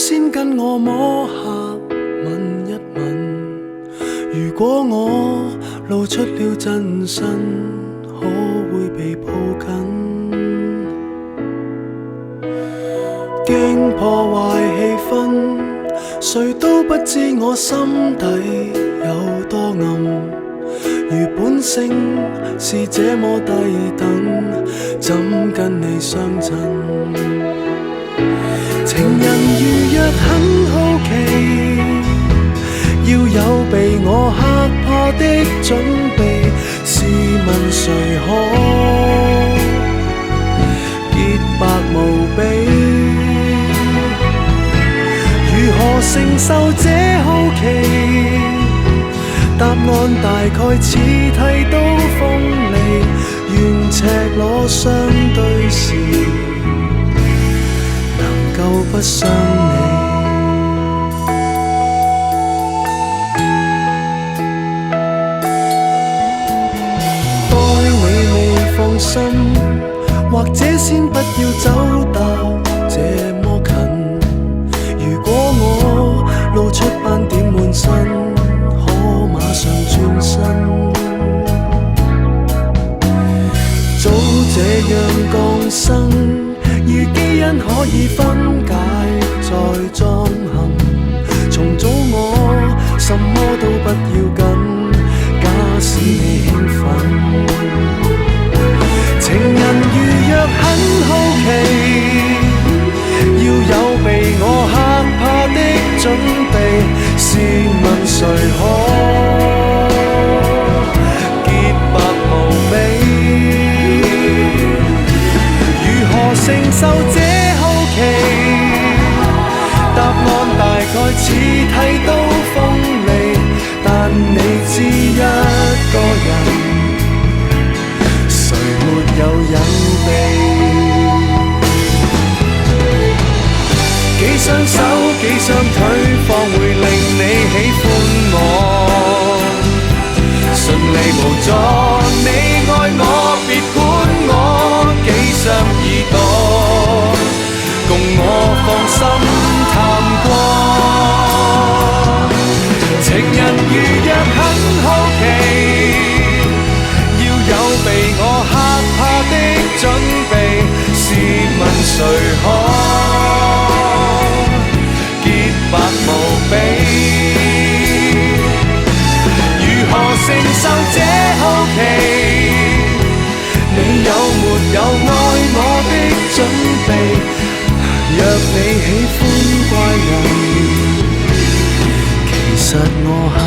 先跟我摸下吻一吻？如果我露出了真身，可會被抱緊？驚破壞氣氛，誰都不知我心底有多暗。如本性是這麼低等，怎跟你相襯？情人如若很好奇，要有被我嚇怕的準備，試問誰可潔白無比？如何承受這好奇？答案大概似剃刀鋒利，願赤裸相對時，能夠不傷你。待你未放心，或者先不要走到這麼近。如果我露出斑點滿身，馬上轉身，早這樣降生，如基因可以分解再裝嵌，重組我什麼都不要緊，假使你興奮。情人如若很好奇，要有被我嚇怕的準備，試問誰可承受這好奇？答案大概似剃刀鋒利，但你知一個人，誰沒有隱秘？幾雙手幾雙腿方會令你喜歡我，順利無阻你愛我，別管我幾雙耳朵，共我放心探過。情人如若很好奇，要有被我嚇怕的準備，試問誰可潔白無比？如何承受這好奇？你有沒有愛我的準備？若你喜歡怪人，其實我很